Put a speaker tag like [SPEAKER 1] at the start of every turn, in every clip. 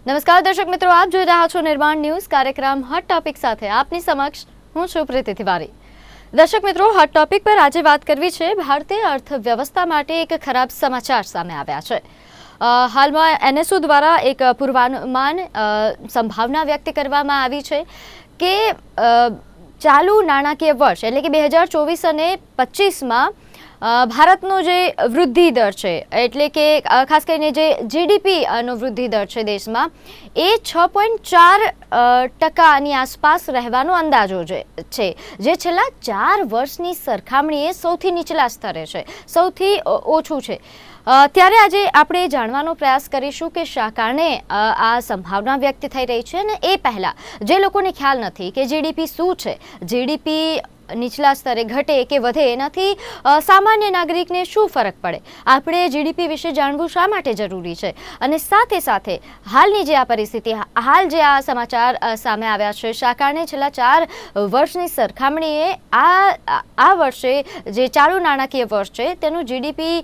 [SPEAKER 1] નમસ્કાર દર્શક મિત્રો, આપ જોઈ રહ્યા છો નિર્માણ ન્યૂઝ કાર્યક્રમ હોટ ટોપિક સાથે આપની સમક્ષ હું છું પ્રીતિ તિવારી। દર્શક મિત્રો, હોટ ટોપિક પર આજે વાત કરવી છે ભારતીય અર્થવ્યવસ્થા માટે એક ખરાબ સમાચાર સામે આવ્યા છે। હાલમાં એનએસઓ દ્વારા એક પૂર્વાનુમાન સંભાવના વ્યક્ત કરવામાં આવી છે કે ચાલુ નાણાકીય વર્ષ એટલે કે 2024 અને 25માં ભારતનો જે વૃદ્ધિ દર છે એટલે કે ખાસ કરીને જે જીડીપીનો વૃદ્ધિ દર છે દેશમાં એ 6.4% આસપાસ રહેવાનો અંદાજો છે, જે છેલ્લા 4 વર્ષની સરખામણીએ સૌથી નીચલા સ્તરે છે, સૌથી ઓછું છે। ત્યારે આજે આપણે જાણવાનો પ્રયાસ કરીશું કે શા કારણે આ સંભાવના વ્યક્ત થઈ રહી છે અને એ પહેલાં જે લોકોને ખ્યાલ નથી કે જીડીપી શું છે, જીડીપી નીચલા સ્તરે ઘટે કે વધે એનાથી સામાન્ય નાગરિકને શું ફરક પડે, આપણે જીડીપી વિશે જાણવું શા માટે જરૂરી છે અને સાથે સાથે હાલની જે આ પરિસ્થિતિ, હાલ જે આ સમાચાર સામે આવ્યા છે શા કારણે છેલ્લા 4 વર્ષની સરખામણીએ આ વર્ષે જે ચાલુ નાણાકીય વર્ષ છે તેનું જીડીપી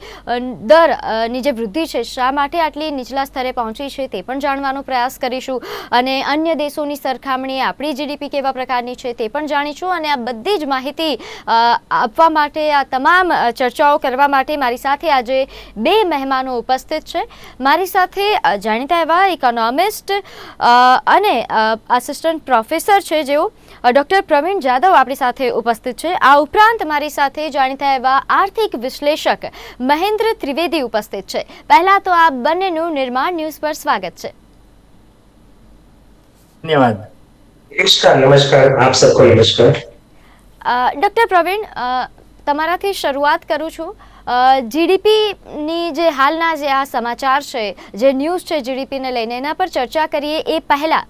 [SPEAKER 1] દરની જે વૃદ્ધિ છે શા માટે આટલી નીચલા સ્તરે પહોંચી છે તે પણ જાણવાનો પ્રયાસ કરીશું અને અન્ય દેશોની સરખામણીએ આપણી જીડીપી કેવા પ્રકારની છે તે પણ જાણીશું। અને આ બધી જ માહિતી આપવા માટે, આ તમામ ચર્ચાઓ કરવા માટે મારી સાથે આજે 2 મહેમાનો ઉપસ્થિત છે। મારી સાથે જાણીતા એવા ઇકોનોમિસ્ટ અને આસિસ્ટન્ટ પ્રોફેસર છે જેઓ ડૉક્ટર પ્રવીણ જાદવ આપણી સાથે ઉપસ્થિત છે। આ ઉપરાંત મારી સાથે જાણીતા એવા આર્થિક વિશ્લેષક મહેન્દ્ર ત્રિવેદી ઉપસ્થિત છે। પહેલા તો આ બંનેનું નિર્માણ ન્યૂઝ પર સ્વાગત છે।
[SPEAKER 2] धन्यवाद।
[SPEAKER 3] नमस्कार, आप सबको नमस्कार।
[SPEAKER 1] ડૉક્ટર પ્રવીણ, તમારાથી શરૂઆત કરું છું। જીડીપીની જે હાલના જે આ સમાચાર છે, જે ન્યૂઝ છે જીડીપીને લઈને, એના પર ચર્ચા કરીએ એ પહેલાં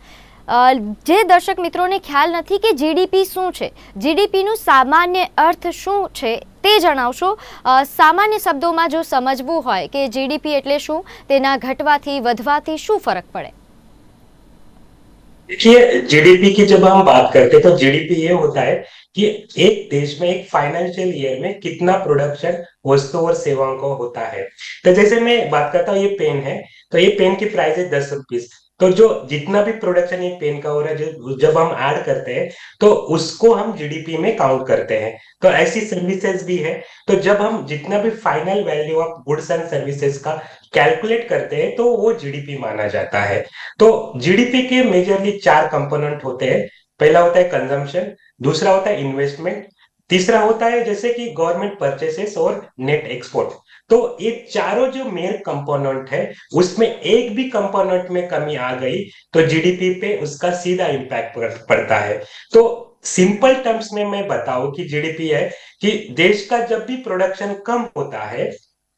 [SPEAKER 1] જે દર્શક મિત્રોને ખ્યાલ નથી કે જીડીપી શું છે, જીડીપીનું સામાન્ય અર્થ શું છે તે જણાવશો। સામાન્ય શબ્દોમાં જો સમજવું હોય કે જીડીપી એટલે શું, તેના ઘટવાથી વધવાથી શું ફરક પડે?
[SPEAKER 3] देखिए, जीडीपी की जब हम बात करते हैं तो जीडीपी ये होता है कि एक देश में एक फाइनेंशियल ईयर में कितना प्रोडक्शन वस्तु और सेवाओं का होता है। तो जैसे मैं बात करता हूँ, ये पेन है, तो ये पेन की प्राइस है 10 रुपीज। तो जो जितना भी प्रोडक्शन ये पेन का हो रहा है, जो जब हम ऐड करते हैं तो उसको हम जीडीपी में काउंट करते हैं। तो ऐसी सर्विसेज भी है, तो जब हम जितना भी final value of goods and services का कैलकुलेट करते हैं तो वो जीडीपी माना जाता है। तो जीडीपी के मेजरली 4 कंपोनेंट होते हैं। पहला होता है कंजम्पशन, दूसरा होता है इन्वेस्टमेंट, तीसरा होता है जैसे कि गवर्नमेंट परचेसेस और नेट एक्सपोर्ट। तो ये चारों जो मेन कंपोनेंट है उसमें एक भी कंपोनेंट में कमी आ गई तो जीडीपी पे उसका सीधा इम्पैक्ट पड़ता है। तो सिंपल टर्म्स में मैं बताऊं कि जीडीपी है कि देश का जब भी प्रोडक्शन कम होता है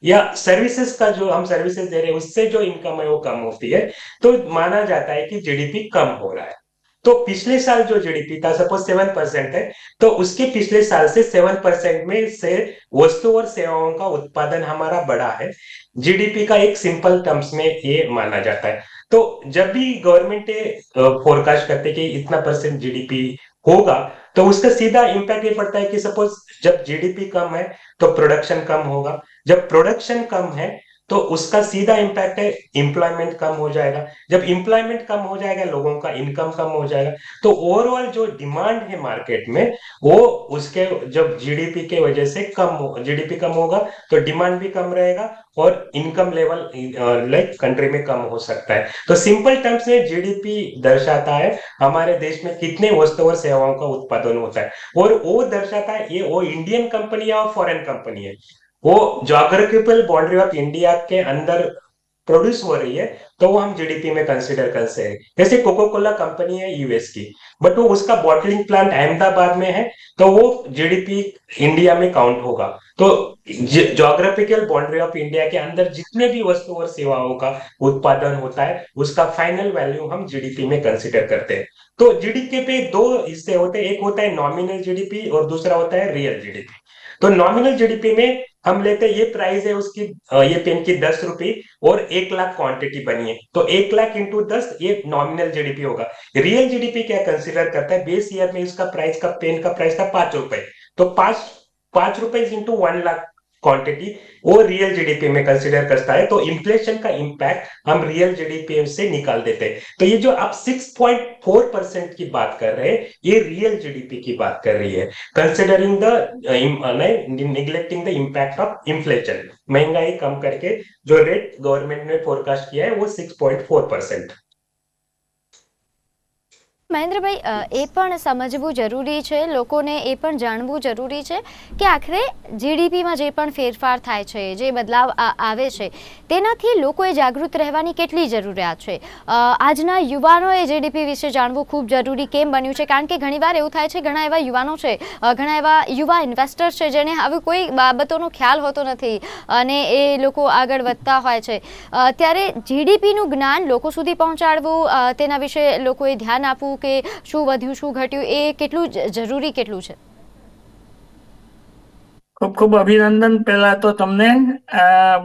[SPEAKER 3] या सर्विसेज का, जो हम सर्विसेज दे रहे हैं उससे जो इनकम है वो कम होती है, तो माना जाता है कि जीडीपी कम हो रहा है। तो पिछले साल जो जीडीपी था, सपोज 7% है, तो उसके पिछले साल से 7% में से वस्तु और सेवाओं का उत्पादन हमारा बढ़ा है। जीडीपी का एक सिंपल टर्म्स में ये माना जाता है। तो जब भी गवर्नमेंट फोरकास्ट करते कि इतना परसेंट जीडीपी होगा तो उसका सीधा इम्पैक्ट ये पड़ता है कि सपोज जब जीडीपी कम है तो प्रोडक्शन कम होगा, जब प्रोडक्शन कम है तो उसका सीधा इम्पैक्ट है एम्प्लॉयमेंट कम हो जाएगा, जब एम्प्लॉयमेंट कम हो जाएगा लोगों का इनकम कम हो जाएगा। तो ओवरऑल जो डिमांड है मार्केट में वो उसके जब जीडीपी के वजह से जीडीपी कम होगा तो डिमांड भी कम रहेगा और इनकम लेवल लाइक कंट्री में कम हो सकता है। तो सिंपल टर्म्स में जीडीपी दर्शाता है हमारे देश में कितने वस्तु और सेवाओं का उत्पादन होता है, और वो दर्शाता है ये वो इंडियन कंपनी है और फॉरेन कंपनी है, वो ज्योग्राफिकल बाउंड्री ऑफ इंडिया के अंदर प्रोड्यूस हो रही है तो वो हम जीडीपी में कंसीडर कर सकते हैं। जैसे कोको कोला कंपनी है यूएस की, बट वो उसका बॉटलिंग प्लांट अहमदाबाद में है तो वो जीडीपी इंडिया में काउंट होगा। तो ज्योग्राफिकल बाउंड्री ऑफ इंडिया के अंदर जितने भी वस्तु और सेवाओं का उत्पादन होता है उसका फाइनल वैल्यू हम जीडीपी में कंसीडर करते हैं। तो जीडीपी पे 2 हिस्से होते हैं, एक होता है नॉमिनल जीडीपी और दूसरा होता है रियल जीडीपी। तो नॉमिनल जीडीपी में हम लेते हैं, ये प्राइस है उसकी, ये पेन की 10 रुपए और 1 लाख क्वांटिटी बनी है, तो 1 लाख इंटू 10 ये नॉमिनल जीडीपी होगा। रियल जीडीपी क्या कंसीडर करता है, बेस ईयर में इसका प्राइस का पेन का प्राइस था 5 रुपए, तो 5 रुपए इंटू 1 लाख क्वांटिटी वो रियल जीडीपी में कंसिडर करता है, तो इन्फ्लेशन का इम्पैक्ट हम रियल जीडीपी से निकाल देते हैं। तो ये जो आप 6.4% की बात कर रहे हैं, ये रियल जीडीपी की बात कर रही है, considering the neglecting the impact of inflation. महंगाई कम करके जो रेट गवर्नमेंट ने फोरकास्ट किया है वो 6.4%।
[SPEAKER 1] મહેન્દ્રભાઈ, એ પણ સમજવું જરૂરી છે, લોકોને એ પણ જાણવું જરૂરી છે કે આખરે જીડીપીમાં જે પણ ફેરફાર થાય છે, જે બદલાવ આવે છે, તેનાથી લોકોએ જાગૃત રહેવાની કેટલી જરૂરિયાત છે. આજના યુવાનોએ જીડીપી વિશે જાણવું ખૂબ જરૂરી કેમ બન્યું છે? કારણ કે ઘણીવાર એવું થાય છે, ઘણા એવા યુવાનો છે, ઘણા એવા યુવા ઇન્વેસ્ટર્સ છે જેને હવે કોઈ બાબતોનો ખ્યાલ હોતો નથી અને એ લોકો આગળ વધતા હોય છે. ત્યારે જીડીપીનું જ્ઞાન લોકો સુધી પહોંચાડવું, તેના વિશે લોકોએ ધ્યાન આપવું કે શું વધ્યું શું ઘટ્યું, એ કેટલું જરૂરી કેટલું છે?
[SPEAKER 2] ખૂબ ખૂબ અભિનંદન. પહેલા તો તમને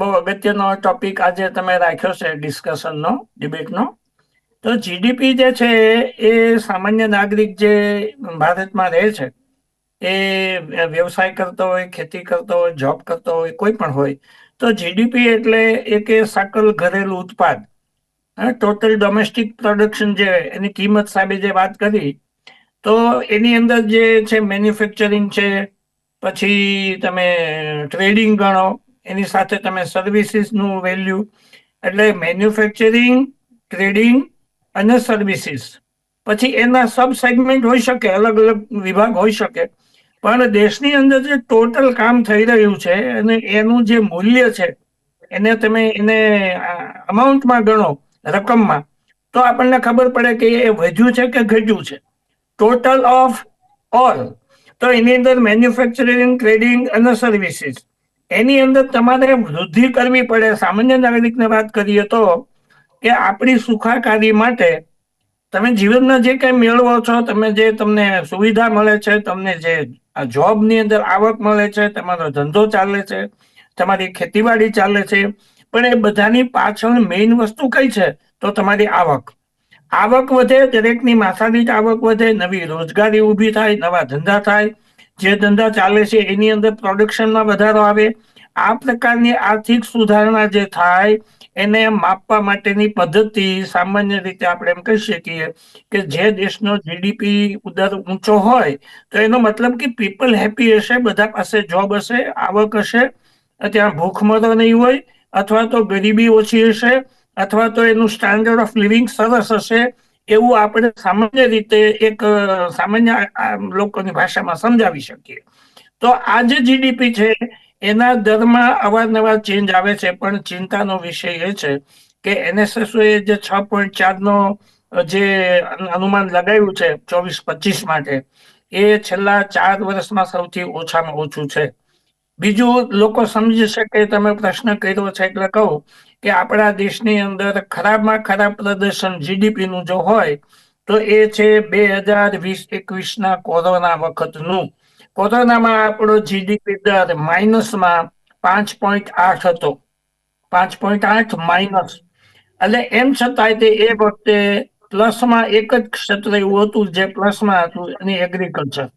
[SPEAKER 2] બહુ અગત્યનો ટોપિક આજે તમે રાખ્યો છે ડિસ્કશનનો, ડિબેટનો. તો જીડીપી જે છે એ સામાન્ય નાગરિક જે ભારતમાં રહે છે, એ વ્યવસાય કરતો હોય, ખેતી કરતો હોય, જોબ કરતો હોય, કોઈ પણ હોય, તો જીડીપી એટલે એક सकल ઘરેલું ઉત્પાદ, ટોટલ ડોમેસ્ટિક પ્રોડક્શન, જે એની કિંમત સાહેબે જે વાત કરી, તો એની અંદર જે છે મેન્યુફેક્ચરિંગ છે, પછી તમે ટ્રેડિંગ ગણો, એની સાથે તમે સર્વિસીસનું વેલ્યુ, એટલે મેન્યુફેક્ચરિંગ, ટ્રેડિંગ અને સર્વિસીસ. પછી એના સબ સેગમેન્ટ હોઈ શકે, અલગ અલગ વિભાગ હોઈ શકે, પણ દેશની અંદર જે ટોટલ કામ થઈ રહ્યું છે અને એનું જે મૂલ્ય છે એને તમે એને અમાઉન્ટમાં ગણો, રકમમાં, તો આપણને ખબર પડે કે એ વધ્યું છે કે ઘટ્યું છે. ટોટલ ઓફ ઓલ, તો એની અંદર મેન્યુફેક્ચરિંગ, ટ્રેડિંગ અને સર્વિસીસ, એની અંદર તમારે વૃદ્ધિ કરવી પડે. સામાન્ય નાગરિકને વાત કરીએ તો કે આપણી સુખાકારી માટે તમે જીવનમાં જે કંઈ મેળવો છો, તમે જે તમને સુવિધા મળે છે, તમને જે જોબની અંદર આવક મળે છે, તમારો ધંધો ચાલે છે, તમારી ખેતીવાડી ચાલે છે, પણ એ બધાની પાછળ મેઇન વસ્તુ કઈ છે? તો તમારી આવક. આવક વધે, દરેકની માથાદીઠ આવક વધે, નવી રોજગારી ઊભી થાય, નવા ધંધા થાય, જે ધંધા ચાલે છે એની અંદર પ્રોડક્શનમાં વધારો આવે. આ પ્રકારની આર્થિક સુધારણા જે થાય એને માપવા માટેની પદ્ધતિ સામાન્ય રીતે આપણે એમ કહી શકીએ કે જે દેશનો જીડીપી દર ઊંચો હોય, તો એનો મતલબ કે પીપલ હેપી હશે, બધા પાસે જોબ હશે, આવક હશે, ત્યાં ભૂખમરો નહીં હોય, અથવા તો ગરીબી ઓછી હશે, અથવા તો એનું સ્ટાન્ડર્ડ ઓફ લિવિંગ સરસ હશે, એવું આપણે સામાન્ય રીતે એક સામાન્ય લોકોની ભાષામાં સમજાવી શકીએ. તો આ જે જીડીપી છે એના દરમાં અવારનવાર ચેન્જ આવે છે, પણ ચિંતાનો વિષય એ છે કે એનએસએસએ જે 6.4 જે અનુમાન લગાવ્યું છે 24-25 માટે, એ છેલ્લા 4 વર્ષમાં સૌથી ઓછામાં ઓછું છે. બીજું, લોકો સમજી શકે, તમે પ્રશ્ન કર્યો છે એટલે કહું કે આપણા દેશની અંદર ખરાબમાં ખરાબ પ્રદર્શન જીડીપીનું જો હોય તો એ છે 2020-21 કોરોના વખતનું. કોરોનામાં આપણો જીડીપી દર માઇનસમાં 5.8 હતો, 5.8 માઇનસ. એટલે એમ છતાંય તે એ વખતે પ્લસમાં એક જ ક્ષેત્ર એવું હતું જે પ્લસમાં હતું, એની એગ્રીકલ્ચર.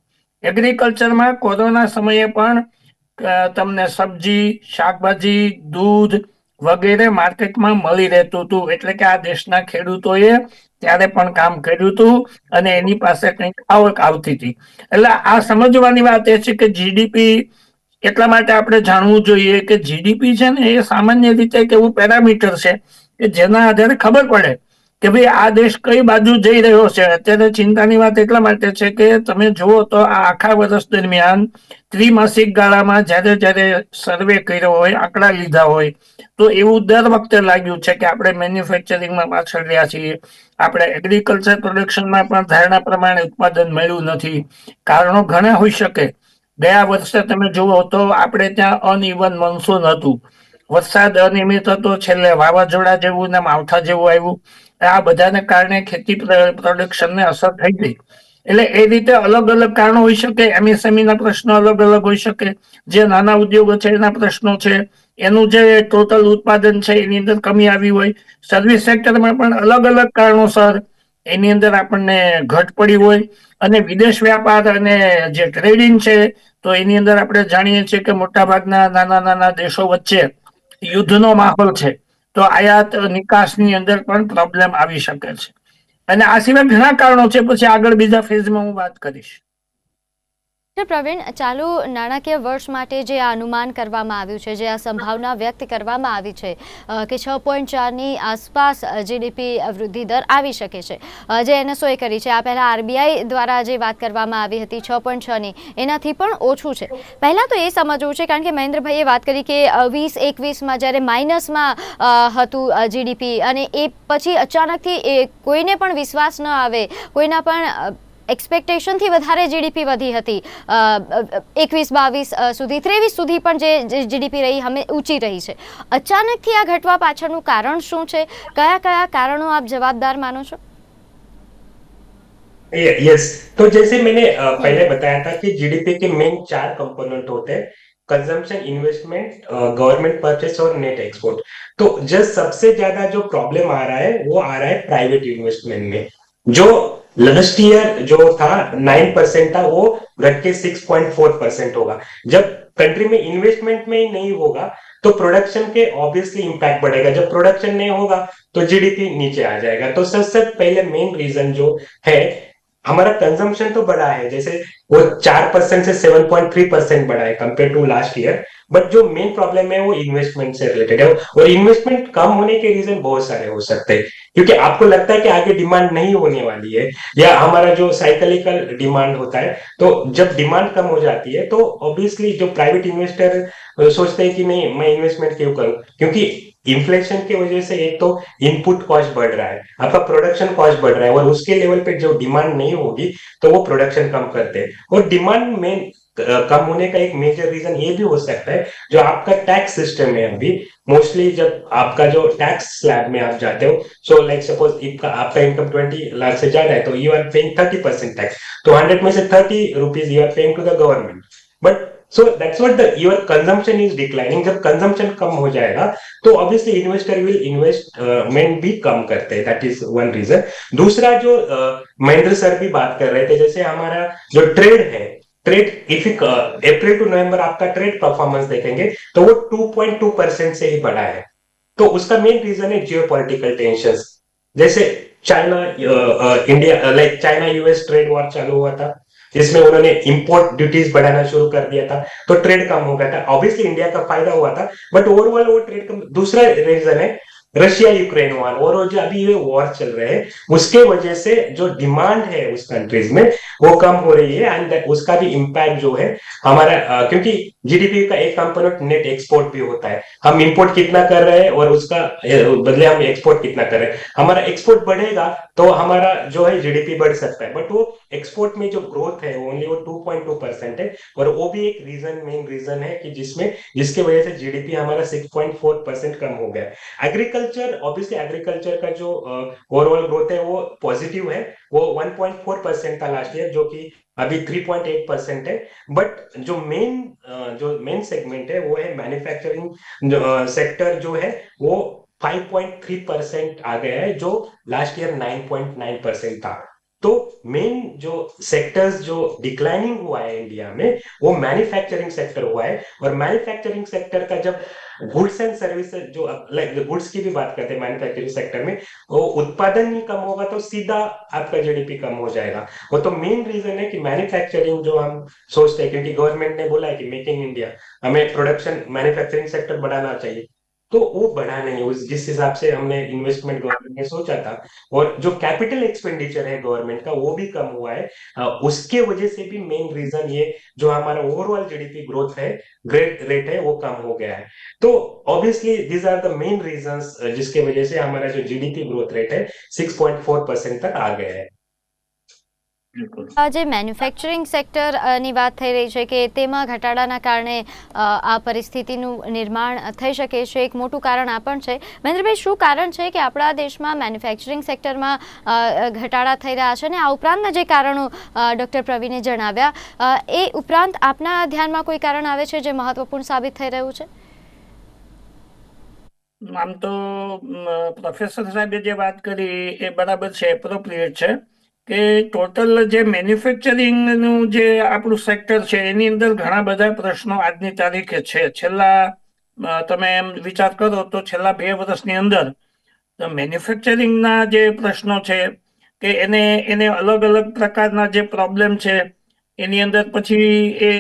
[SPEAKER 2] એગ્રીકલ્ચરમાં કોરોના સમયે પણ તમને સબ્જી, શાકભાજી, દૂધ વગેરે માર્કેટમાં મળી રહેતું હતું, એટલે કે આ દેશના ખેડૂતોએ ત્યારે પણ કામ કર્યું હતું અને એની પાસે કંઈક આવક આવતી હતી. એટલે આ સમજવાની વાત એ છે કે જીડીપી એટલા માટે આપણે જાણવું જોઈએ કે જીડીપી છે ને એ સામાન્ય રીતે એક એવું પેરામીટર છે કે જેના આધારે ખબર પડે કે ભાઈ આ દેશ કઈ બાજુ જઈ રહ્યો છે. અત્યારે ચિંતાની વાત એટલા માટે છે કે તમે જુઓ તો આ આખા વર્ષ દરમિયાન ત્રિમાસિક ગાળામાં જ્યારે જ્યારે સર્વે કર્યો હોય, આંકડા લીધા હોય, તો એવું દર વખતે લાગ્યું છે કે આપણે મેન્યુફેક્ચરિંગમાં પાછળ રહ્યા છીએ, આપણે એગ્રીકલ્ચર પ્રોડક્શનમાં પણ ધારણા પ્રમાણે ઉત્પાદન મળ્યું નથી. કારણો ઘણા હોઈ શકે. ગયા વર્ષે તમે જુઓ તો આપણે ત્યાં અનઇવન મોન્સૂન હતું, વરસાદ અનિયમિત હતો, છેલ્લે વાવાઝોડા જેવું ને માવઠા જેવું આવ્યું. આ બધાને કારણે ખેતી પ્રોડક્શનને અસર થઈ ગઈ. એટલે એ રીતે અલગ અલગ કારણો હોઈ શકે. એમએસએમઈ ના પ્રશ્નો અલગ અલગ હોઈ શકે, જે નાના ઉદ્યોગો છે એના પ્રશ્નો છે, એનું જે ટોટલ ઉત્પાદન છે એની અંદર કમી આવી હોય. સર્વિસ સેક્ટરમાં પણ અલગ અલગ કારણોસર એની અંદર આપણને ઘટ પડી હોય, અને વિદેશ વ્યાપાર અને જે ટ્રેડિંગ છે તો એની અંદર આપણે જાણીએ છીએ કે મોટાભાગના નાના નાના દેશો વચ્ચે યુદ્ધનો માહોલ છે, તો આયાત નિકાસની અંદર પણ પ્રોબ્લેમ આવી શકે છે. અને આ સિવાય ઘણા કારણો છે, પછી આગળ બીજા ફેઝમાં હું વાત કરીશ.
[SPEAKER 1] પ્રવીણ, ચાલુ નાણાકીય વર્ષ માટે જે આ અનુમાન કરવામાં આવ્યું છે, જે આ સંભાવના વ્યક્ત કરવામાં આવી છે કે 6.4ની આસપાસ જીડીપી વૃદ્ધિ દર આવી શકે છે, જે એનએસઓએ કરી છે. આ પહેલાં આરબીઆઈ દ્વારા જે વાત કરવામાં આવી હતી 6.6ની, એનાથી પણ ઓછું છે. પહેલાં તો એ સમજવું છે, કારણ કે મહેન્દ્રભાઈએ વાત કરી કે 2021માં જ્યારે માઇનસમાં હતું જીડીપી, અને એ પછી અચાનકથી કોઈને પણ વિશ્વાસ ન આવે, કોઈના પણ એક્સપેક્ટેશનથી વધારે જીડીપી વધી હતી 21-22 સુધી, 23 સુધી પણ જે જીડીપી રહી હમે ઊંચી રહી છે. અચાનકથી આ ઘટવા પાછળનું કારણ શું છે? કયા કયા કારણો આપ जवाबदार मानो છો?
[SPEAKER 3] यस, तो जैसे मैंने पहले बताया था कि जीडीपी के मेन 4 कंपोनेंट होते हैं: कंजम्पशन, इन्वेस्टमेंट, गवर्नमेंट परचेस और नेट एक्सपोर्ट. तो जस्ट सबसे ज्यादा जो प्रॉब्लम आ रहा है वो आ रहा है प्राइवेट इन्वेस्टमेंट में. जो लास्ट ईयर जो था 9% था, वो घट के 6.4% होगा. जब कंट्री में इन्वेस्टमेंट में ही नहीं होगा तो प्रोडक्शन के ऑब्वियसली इंपैक्ट बढ़ेगा. जब प्रोडक्शन नहीं होगा तो जीडीपी नीचे आ जाएगा. तो सबसे पहले मेन रीजन जो है, हमारा कंजम्पशन तो बढ़ा है, जैसे वो 4% से 7.3% बढ़ा है compare to last year. But जो मेन प्रॉब्लम है वो इन्वेस्टमेंट से रिलेटेड है, और इन्वेस्टमेंट कम होने के रीजन बहुत सारे हो सकते हैं. क्योंकि आपको लगता है कि आगे डिमांड नहीं होने वाली है, या हमारा जो साइकिलिकल डिमांड होता है, तो जब डिमांड कम हो जाती है तो ऑब्वियसली जो प्राइवेट इन्वेस्टर सोचते हैं कि नहीं, मैं इन्वेस्टमेंट क्यों करूं, क्योंकि इन्फ्लेशन की वजह से एक तो इनपुट कॉस्ट बढ़ रहा है, आपका प्रोडक्शन कॉस्ट बढ़ रहा है, और उसके लेवल पे जो डिमांड नहीं होगी तो वो प्रोडक्शन कम करते हैं. और डिमांड में कम होने का एक मेजर रीजन ये भी हो सकता है, जो आपका टैक्स सिस्टम है अभी, मोस्टली जब आपका जो टैक्स स्लैब में आप जाते हो, सो लाइक सपोज आपका इनकम 20 लाख से ज्यादा है, तो यू आर पेइंग 30% टैक्स. तो 100 में से 30 rupees you are paying to the government. But so that's what the your consumption is declining. जब कंजम्पशन कम हो जाएगा तो ऑब्वियसली इन्वेस्टर विल इन्वेस्टमेंट भी कम करते हैं. That is one reason. दूसरा जो महेंद्र सर भी बात कर रहे थे, जैसे हमारा जो ट्रेड है, ट्रेड इफ अप्रैल टू नवंबर आपका ट्रेड परफॉर्मेंस देखेंगे तो वो 2.2% से ही बढ़ा है. तो उसका मेन रीजन है जियोपॉलिटिकल टेंशंस. जैसे China India, like China US trade war चालू हुआ था, जिसमें उन्होंने इंपोर्ट ड्यूटीज बढ़ाना शुरू कर दिया था, तो ट्रेड कम हो गया था. ऑब्वियसली इंडिया का फायदा हुआ था, बट ओवरऑल वो ट्रेड कम. दूसरा रीजन है रशिया यूक्रेन वॉर, और जो अभी ये वॉर चल रहे हैं उसके वजह से जो डिमांड है उस कंट्रीज में वो कम हो रही है, एंड उसका भी इम्पैक्ट जो है हमारा, क्योंकि जीडीपी का एक कंपोनेंट नेट एक्सपोर्ट भी होता है. हम इंपोर्ट कितना कर रहे हैं और उसका बदले हम एक्सपोर्ट कितना कर रहे हैं. हमारा एक्सपोर्ट बढ़ेगा तो हमारा जो है जीडीपी बढ़ सकता है, बट वो एक्सपोर्ट में जो ग्रोथ है ओनली वो 2.2% है, और वो भी एक रीजन, मेन रीजन है कि जिसके वजह से जीडीपी हमारा 6.4% कम हो गया. एग्रीकल्चर, ऑब्वियसली एग्रीकल्चर का जो ओवरऑल ग्रोथ है वो पॉजिटिव है, वो 1.4% था लास्ट ईयर, जो कि अभी 3.8% है. बट जो मेन सेगमेंट है वो है मैन्युफैक्चरिंग सेक्टर, जो है वो 5.3% आ गया है, जो लास्ट ईयर 9.9% था. तो मेन जो सेक्टर्स जो डिक्लाइनिंग हुआ है इंडिया में वो मैन्युफैक्चरिंग सेक्टर हुआ है. और मैन्युफैक्चरिंग सेक्टर का जब गुड्स एंड सर्विसेज, जो लाइक गुड्स की भी बात करते हैं मैन्युफैक्चरिंग सेक्टर में, वो उत्पादन ही कम होगा तो सीधा आपका जीडीपी कम हो जाएगा. वो तो मेन रीजन है कि मैन्युफैक्चरिंग जो हम सोचते हैं, क्योंकि गवर्नमेंट ने बोला है कि मेक इन इंडिया, हमें प्रोडक्शन मैन्युफैक्चरिंग सेक्टर बढ़ाना चाहिए, तो वो बढ़ा नहीं. उस जिस हिसाब से हमने इन्वेस्टमेंट गवर्नमेंट ने सोचा था, और जो कैपिटल एक्सपेंडिचर है गवर्नमेंट का वो भी कम हुआ है. उसके वजह से भी मेन रीजन ये जो हमारा ओवरऑल जीडीपी ग्रोथ है, ग्रेट रेट है, वो कम हो गया है. तो obviously these are the main reasons जिसके वजह से हमारा जो जीडीपी ग्रोथ रेट है 6.4% तक आ गया है.
[SPEAKER 1] જે મેન્યુફેક્ચરિંગ સેક્ટરની વાત થઈ રહી છે કે તેમાં ઘટાડાના કારણે આ પરિસ્થિતિનું નિર્માણ થઈ શકે છે, એક મોટું કારણ આ પણ છે. મહેન્દ્રભાઈ, શું કારણ છે કે આપણા દેશમાં મેન્યુફેક્ચરિંગ સેક્ટરમાં ઘટાડા થઈ રહ્યા છે, અને આ ઉપરાંતના જે કારણો ડૉક્ટર પ્રવીણે જણાવ્યા, એ ઉપરાંત આપના ધ્યાનમાં કોઈ કારણ આવે છે જે મહત્વપૂર્ણ સાબિત થઈ રહ્યું છે?
[SPEAKER 2] આમ તો પ્રોફેસર સાહેબે જે વાત કરી એ બરાબર છે, એપ્રોપ્રિએટ છે કે ટોટલ જે મેન્યુફેક્ચરિંગનું જે આપણું સેક્ટર છે એની અંદર ઘણા બધા પ્રશ્નો આજની તારીખે છે. છેલ્લા તમે એમ વિચાર કરો તો છેલ્લા 2 વર્ષની અંદર મેન્યુફેક્ચરિંગના જે પ્રશ્નો છે કે એને અલગ અલગ પ્રકારના જે પ્રોબ્લેમ છે એની અંદર પછી એ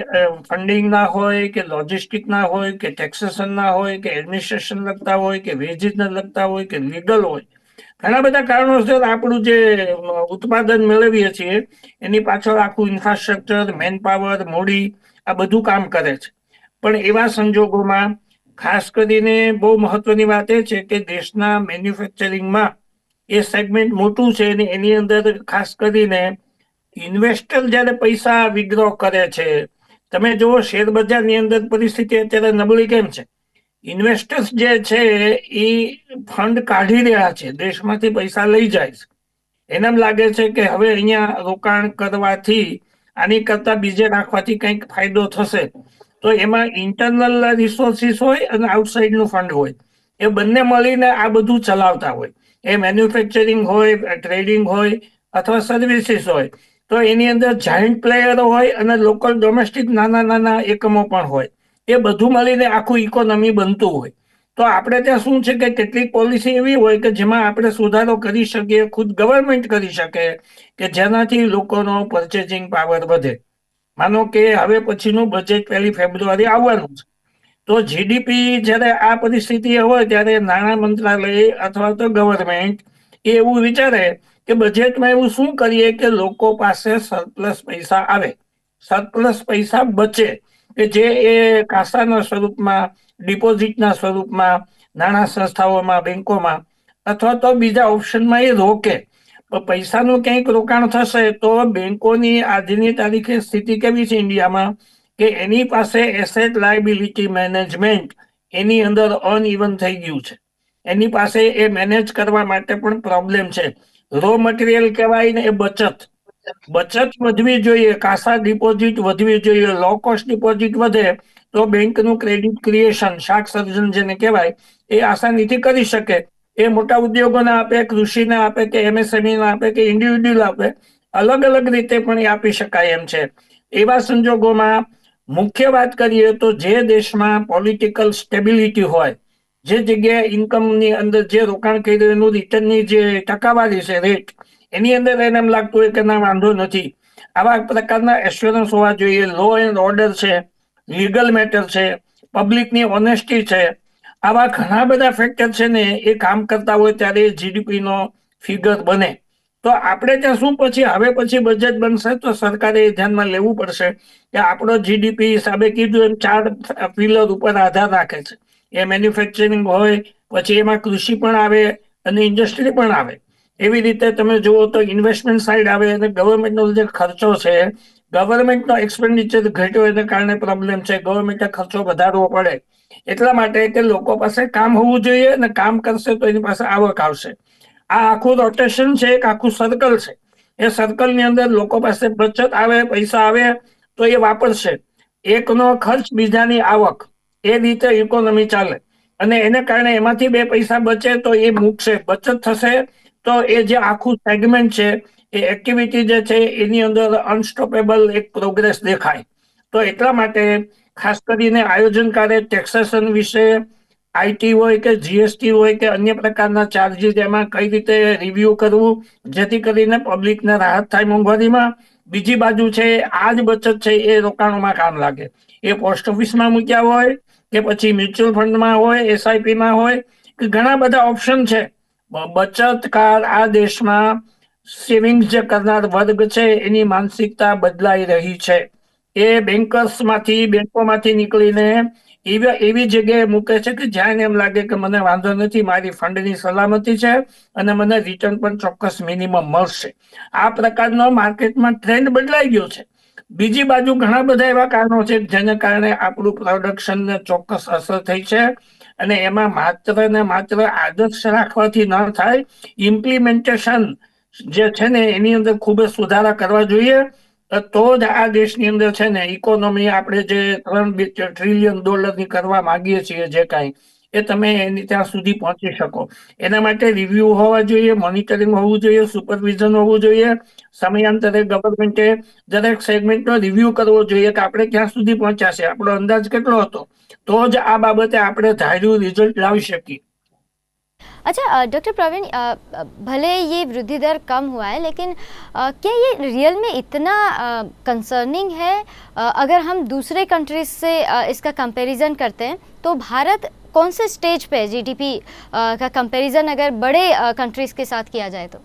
[SPEAKER 2] ફંડિંગ ના હોય કે લોજિસ્ટિક ના હોય કે ટેક્સેશન ના હોય કે એડમિનિસ્ટ્રેશન લગતા હોય કે વેજીસ ના લગતા હોય કે લીગલ હોય, ઘણા બધા કારણોસર આપણું જે ઉત્પાદન મેળવીએ છીએ એની પાછળ આખું ઇન્ફ્રાસ્ટ્રક્ચર, મેન પાવર, મૂડી આ બધું કામ કરે છે. પણ એવા સંજોગોમાં ખાસ કરીને બહુ મહત્વની વાત એ છે કે દેશના મેન્યુફેક્ચરિંગમાં એ સેગમેન્ટ મોટું છે અને એની અંદર ખાસ કરીને ઇન્વેસ્ટર જ્યારે પૈસા વિડ્રો કરે છે, તમે જુઓ શેર બજારની અંદર પરિસ્થિતિ અત્યારે નબળી કેમ છે? ઇન્વેસ્ટર્સ જે છે એ ફંડ કાઢી રહ્યા છે, દેશમાંથી પૈસા લઈ જાય છે. એમ લાગે છે કે હવે અહીંયા રોકાણ કરવાથી આની કરતા બીજે રાખવાથી કંઈક ફાયદો થશે. તો એમાં ઇન્ટરનલ રિસોર્સિસ હોય અને આઉટસાઇડનું ફંડ હોય, એ બંને મળીને આ બધું ચલાવતા હોય. એ મેન્યુફેક્ચરિંગ હોય, ટ્રેડિંગ હોય અથવા સર્વિસીસ હોય, તો એની અંદર જાયન્ટ પ્લેયરો હોય અને લોકલ ડોમેસ્ટિક નાના નાના એકમો પણ હોય. એ બધું મળીને આખું ઇકોનોમી બનતું હોય. તો આપણે ત્યાં શું છે કે કેટલીક પોલિસી એવી હોય કે જેમાં આપણે સુધારો કરી શકીએ, ખુદ ગવર્મેન્ટ કરી શકે કે જેનાથી લોકોનો પર્ચેસિંગ પાવર વધે. માનો કે હવે પછીનું બજેટ 1 ફેબ્રુઆરી આવવાનું છે, તો જીડીપી જ્યારે આ પરિસ્થિતિ હોય ત્યારે નાણાં મંત્રાલય અથવા તો ગવર્મેન્ટ એવું વિચારે કે બજેટમાં એવું શું કરીએ કે લોકો પાસે સરપ્લસ પૈસા આવે, સરપ્લસ પૈસા બચે, કે જે એ કાસાના સ્વરૂપમાં, ડિપોઝિટના સ્વરૂપમાં, નાણાં સંસ્થાઓમાં, બેંકોમાં અથવા તો બીજા ઓપ્શનમાં એ રોકે. પૈસાનું ક્યાંક રોકાણ થશે તો બેંકોની આજની તારીખે સ્થિતિ કેવી છે ઇન્ડિયામાં કે એની પાસે એસેટ લાયબિલિટી મેનેજમેન્ટ એની અંદર અનઇવન થઈ ગયું છે. એની પાસે એ મેનેજ કરવા માટે પણ પ્રોબ્લેમ છે. રો મટીરિયલ કહેવાય ને એ બચત વધવી જોઈએ, કાસા ડિપોઝિટ વધવી જોઈએ. લો કોસ્ટ ડિપોઝિટ વધે તો બેંકનું ક્રેડિટ ક્રિએશન, શાક સર્જન જેને કહેવાય, એ આસાનીથી કરી શકે. એ મોટા ઉદ્યોગોને આપે, કૃષિને આપે કે એમએસએમઈને આપે કે ઇન્ડિવિડ્યુઅલ આપે, અલગ અલગ રીતે પણ એ આપી શકાય એમ છે. એવા સંજોગોમાં મુખ્ય વાત કરીએ તો જે દેશમાં પોલિટિકલ સ્ટેબિલિટી હોય, જે જગ્યાએ ઇન્કમની અંદર જે રોકાણ કર્યું એનું રિટર્નની જે ટકાવારી છે, રેટ, એની અંદર એને એમ લાગતું હોય કે ના વાંધો નથી, આવા પ્રકારના એશ્યોરન્સ હોવા જોઈએ. લો એન્ડ ઓર્ડર છે, લીગલ મેટર છે, પબ્લિકની ઓનેસ્ટી છે, આવા ઘણા બધા ફેક્ટર છે ને એ કામ કરતા હોય ત્યારે જીડીપી નો ફિગર બને. તો આપણે ત્યાં શું હવે પછી બજેટ બનશે તો સરકારે ધ્યાનમાં લેવું પડશે કે આપણો જીડીપી હિસાબે કીધું એમ 4 પિલર ઉપર આધાર રાખે છે. એ મેન્યુફેક્ચરિંગ હોય, પછી એમાં કૃષિ પણ આવે અને ઇન્ડસ્ટ્રી પણ આવે. એવી રીતે તમે જુઓ તો ઇન્વેસ્ટમેન્ટ સાઇડ આવે અને ગવર્મેન્ટનો જે ખર્ચો છે, ગવર્મેન્ટનો એક્સપેન્ડિચર ઘટ્યો એને કારણે પ્રોબ્લેમ છે, ગવર્મેન્ટે ખર્ચો વધારવો પડે. એટલા માટે કે લોકો પાસે કામ હોવું જોઈએ અને કામ કરશે તો એની પાસે આવક આવશે. આ આખું રોટેશન છે, એક આખું સર્કલ છે. એ સર્કલની અંદર લોકો પાસે બચત આવે, પૈસા આવે તો એ વાપરશે. એકનો ખર્ચ બીજાની આવક, એ રીતે ઇકોનોમી ચાલે. અને એને કારણે એમાંથી 2 પૈસા બચે તો એ મૂકશે, બચત થશે તો એ જે આખું સેગમેન્ટ છે, એ એક્ટિવિટી જે છે એની અંદર અનસ્ટોપેબલ એક પ્રોગ્રેસ દેખાય. તો એટલા માટે ખાસ કરીને આયોજનકારે ટેક્સેશન વિશે, આઈટી હોય કે જીએસટી હોય કે અન્ય પ્રકારના ચાર્જીસ, એમાં કઈ રીતે રિવ્યુ કરવું જેથી કરીને પબ્લિકને રાહત થાય મોંઘવારીમાં. બીજી બાજુ છે આ જ બચત છે એ રોકાણોમાં કામ લાગે. એ પોસ્ટ ઓફિસમાં મૂક્યા હોય કે પછી મ્યુચ્યુઅલ ફંડમાં હોય, એસઆઈપીમાં હોય, કે ઘણા બધા ઓપ્શન છે. બચતકાર આ દેશમાં સેવિંગ્સ જે કરનાર વર્ગ છે એની માનસિકતા બદલાઈ રહી છે. એ બેંકોમાંથી નીકળીને એવી જગ્યાએ મૂકે છે કે જ્યાં એમ લાગે કે મને વાંધો નથી, મારી ફંડની સલામતી છે અને મને રિટર્ન પણ ચોક્કસ મિનિમમ મળશે. આ પ્રકારનો માર્કેટમાં ટ્રેન્ડ બદલાઈ ગયો છે. બીજી બાજુ ઘણા બધા એવા કારણો છે જેને કારણે આપણું પ્રોડક્શનને ચોક્કસ અસર થઈ છે અને એમાં માત્ર ને માત્ર આદર્શ રાખવાથી ન થાય, ઇમ્પ્લિમેન્ટેશન જે છે ને એની અંદર ખૂબ જ સુધારા કરવા જોઈએ. તો જ આ દેશની અંદર છે ને ઇકોનોમી આપણે જે $3 ટ્રિલિયન કરવા માંગીએ છીએ, જે કાંઈ એ તમે એની ત્યાં સુધી પહોંચી શકો. એના માટે રિવ્યુ હોવા જોઈએ, મોનિટરિંગ હોવું જોઈએ, સુપરવિઝન હોવું જોઈએ. સમયાંતરે ગવર્મેન્ટે દરેક સેગમેન્ટનો રિવ્યુ કરવો જોઈએ કે આપણે ક્યાં સુધી પહોંચ્યા છે, આપણો અંદાજ કેટલો હતો, તો જ આ બાબતે આપણે ધાર્યું રિઝલ્ટ લાવી શકીએ.
[SPEAKER 1] अच्छा डॉक्टर प्रवीण, भले ये वृद्धि दर कम हुआ है, लेकिन क्या ये रियल में इतना कंसर्निंग है? अगर हम दूसरे कंट्रीज से इसका कंपैरिजन करते हैं तो भारत कौन से स्टेज पे है जीडीपी का कंपैरिजन अगर बड़े कंट्रीज के साथ किया जाए तो?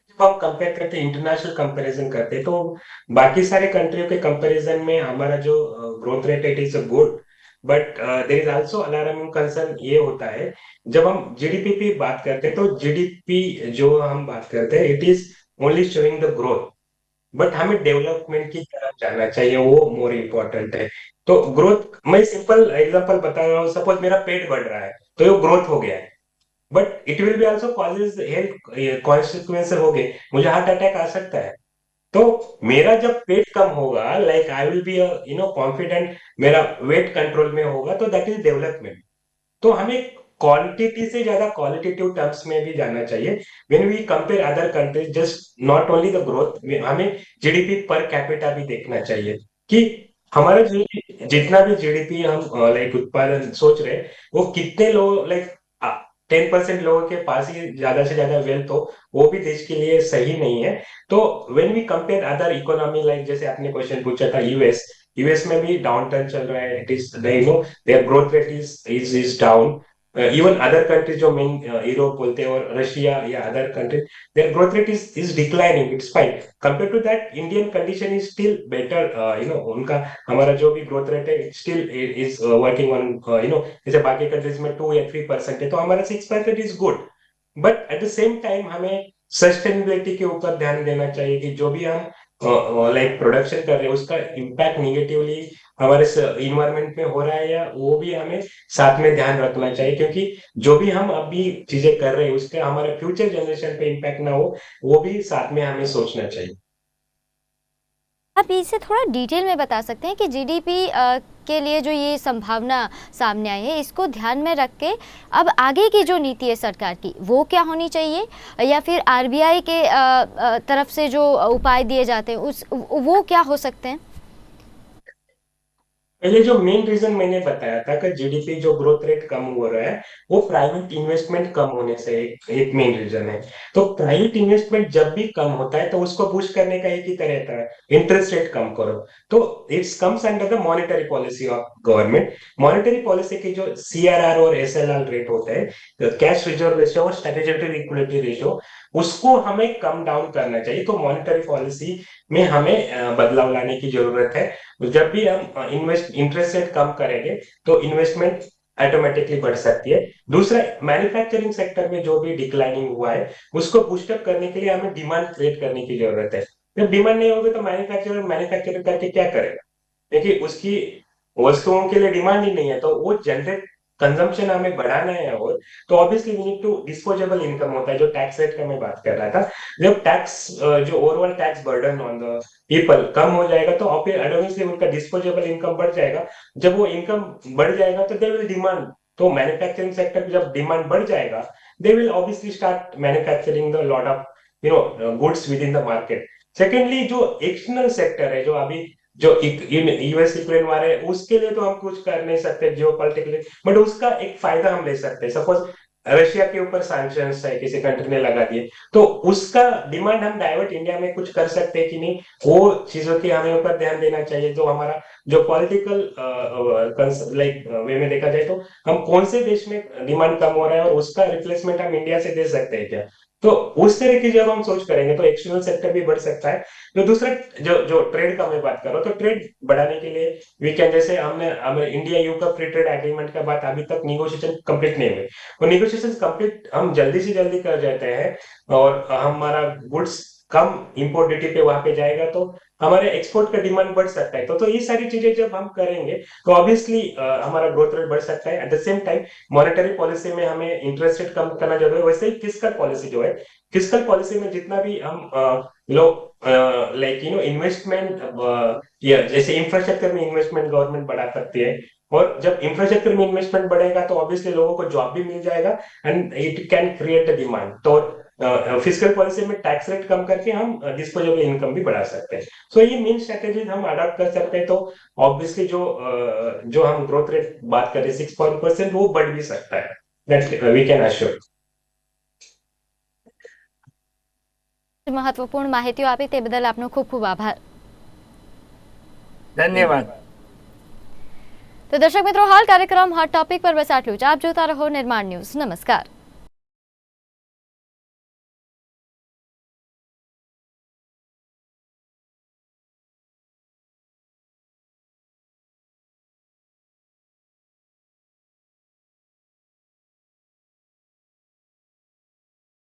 [SPEAKER 3] जब हम कंपेयर करते हैं, इंटरनेशनल कंपैरिजन करते हैं, तो बाकी सारे कंट्रियों के कंपैरिजन में हमारा जो ग्रोथ रेट है it is good, but there is also alarming concern ये होता है जब हम जीडीपी की बात करते हैं, तो जीडीपी जो हम बात करते हैं it is only showing the growth, but हमें डेवलपमेंट की तरफ जाना चाहिए, वो मोर इम्पोर्टेंट है. तो ग्रोथ, मैं सिंपल एग्जांपल बता रहा हूँ, सपोज मेरा पेट बढ़ रहा है तो ये ग्रोथ हो गया है, but it will be also causes health consequence हो गए, मुझे हार्ट अटैक आ सकता है. तो मेरा जब पेट कम होगा, like I will be confident, मेरा वेट कंट्रोल में होगा, तो दैट इज डेवलपमेंट. तो हमें क्वांटिटी से ज्यादा क्वालिटेटिव टर्म्स में भी जाना चाहिए. When we compare other countries, just not only the growth, हमें जीडीपी पर कैपिटा भी देखना चाहिए कि हमारा जो जितना भी जीडीपी हम लाइक उत्पादन सोच रहे हैं, वो कितने लोग, लाइक 10% लोगों के पास ही ज्यादा से ज्यादा वेल्थ हो, वो भी देश के लिए सही नहीं है. तो when we compare other economy, like जैसे आपने क्वेश्चन पूछा था यूएस, यूएस में भी डाउन टर्न चल रहा है, it is their growth rate is down. Even other countries जो मेन यूरोप बोलते हैं और रशिया या other countries, their growth rate is declining, it's fine. Compare to that Indian condition is still better. उनका, हमारा जो भी ग्रोथ रेट है स्टिल इज वर्किंग ऑन, जैसे बाकी कंट्रीज में 2 या 3% है, तो हमारा 6% is good. But at the same time हमें सस्टेनेबिलिटी के ऊपर ध्यान देना चाहिए कि जो भी हम लाइक प्रोडक्शन कर रहे हैं उसका इम्पैक्ट निगेटिवली हमारे इन्वायरमेंट में हो रहा है या वो भी हमें साथ में ध्यान रखना चाहिए, क्योंकि जो भी हम अभी चीजें कर रहे हैं उसका हमारे फ्यूचर जनरेशन पे इम्पैक्ट ना हो, वो भी साथ में हमें सोचना चाहिए.
[SPEAKER 1] आप इसे थोड़ा डिटेल में बता सकते हैं कि जीडीपी के लिए जो ये संभावना सामने आई है, इसको ध्यान में रख के अब आगे की जो नीति है सरकार की, वो क्या होनी चाहिए, या फिर आरबीआई के तरफ से जो उपाय दिए जाते हैं वो क्या हो सकते हैं?
[SPEAKER 3] पहले जो मेन रीजन मैंने बताया था कि जीडीपी जो ग्रोथ रेट कम हो रहा है, वो प्राइवेट इन्वेस्टमेंट कम होने से एक मेन रीजन है. तो प्राइवेट इन्वेस्टमेंट जब भी कम होता है तो उसको बूस्ट करने का एक ही तरीका है, इंटरेस्ट रेट कम करो. तो it's comes under the monetary policy of government. Monetary policy की जो सीआरआर और एसएलआर रेट होता है, कैश रिजर्व रेशियो और स्ट्रेटेजिक लिक्विडिटी रेशियो, उसको हमें कम डाउन करना चाहिए. तो मॉनेटरी पॉलिसी में हमें बदलाव लाने की जरूरत है. जब भी हम इंटरेस्ट रेट कम करेंगे तो इन्वेस्टमेंट ऑटोमेटिकली बढ़ सकती है. दूसरा, मैन्युफैक्चरिंग सेक्टर में जो भी डिक्लाइनिंग हुआ है उसको बूस्टअप करने के लिए हमें डिमांड क्रिएट करने की जरूरत है. जब डिमांड नहीं होगी तो मैन्युफैक्चरिंग करके क्या करेगा, क्योंकि उसकी वस्तुओं के लिए डिमांड ही नहीं है. तो वो जनरेट कंजम्पशन हमें बढ़ाना है, और तो obviously we need to disposable income होता है, जो टैक्स रेट का मैं बात कर रहा था. जब टैक्स जो overall tax burden on the people come हो जाएगा तो ऑब्वियसली उनका डिस्पोजेबल इनकम बढ़ जाएगा. जब वो इनकम बढ़ जाएगा तो दे विल डिमांड. तो मैन्युफैक्चरिंग सेक्टर में जब डिमांड बढ़ जाएगा, they will obviously start manufacturing the lot of goods with in the market. Secondly, जो एक्सटर्नल सेक्टर है, जो अभी जो यूएस यूक्रेन वार है, उसके लिए तो हम कुछ कर नहीं सकते जियो पॉलिटिकली, बट उसका एक फायदा हम ले सकते हैं. सपोज रशिया के ऊपर सैंक्शंस है, किसी कंट्री ने लगा दिए, तो उसका डिमांड हम डाइवर्ट इंडिया में कुछ कर सकते हैं कि नहीं, वो चीजों की हमें ऊपर ध्यान देना चाहिए. जो हमारा जो पॉलिटिकल लाइक वे में देखा जाए तो हम कौन से देश में डिमांड कम हो रहा है और उसका रिप्लेसमेंट हम इंडिया से दे सकते हैं क्या. तो उस तरह की जब हम सोच करेंगे तो एक्सटर्नल सेक्टर भी बढ़ सकता है. तो दूसरा, जो जो ट्रेड का मैं बात कर रहा हूँ, तो ट्रेड बढ़ाने के लिए वी कैन, जैसे हमने इंडिया यू का फ्री ट्रेड एग्रीमेंट का बात अभी तक निगोशिएशन कंप्लीट नहीं हुई, वो निगोशिएशन कंप्लीट हम जल्दी से जल्दी कर जाते हैं और हमारा गुड्स कम इंपोर्ट ड्यूटी पे वहां पे जाएगा, तो हमारे एक्सपोर्ट का डिमांड बढ़ सकता है. तो ये सारी चीजें जब हम करेंगे तो ऑब्वियसली हमारा ग्रोथ रेट बढ़ सकता है. At the same time monetary policy में हमें इंटरेस्ट रेट कम करना जरूरी है. वैसे ही फिस्कल पॉलिसी जो है, फिस्कल पॉलिसी में जितना भी हम लोग लाइक इन्वेस्टमेंट या जैसे इंफ्रास्ट्रक्चर में इन्वेस्टमेंट गवर्नमेंट बढ़ा सकती है, और जब इंफ्रास्ट्रक्चर में इन्वेस्टमेंट बढ़ेगा तो ऑब्वियसली लोगों को जॉब भी मिल जाएगा and it can create the demand. तो फिजिकल पॉलिसी में टैक्स रेट कम करके हम डिस्पोजेबल इनकम भी बढ़ा सकते हैं। सो ये मेन स्ट्रेटेजीज हम अडॉप्ट कर सकते हैं। तो ऑब्वियसली जो हम ग्रोथ रेट बात कर रहे हैं 6% वो बढ़ भी सकता है, दैट वी कैन अश्योर।
[SPEAKER 1] મહત્વપૂર્ણ માહિતીઓ આપી તે બદલ આપનો ખૂબ ખૂબ આભાર.
[SPEAKER 2] ધન્યવાદ.
[SPEAKER 1] તો દર્શક મિત્રો, હાલ કાર્યક્રમ હોટ ટોપિક પર બસ આટલું જ. આપ જોતા રહો નિર્માણ ન્યૂઝ. નમસ્કાર.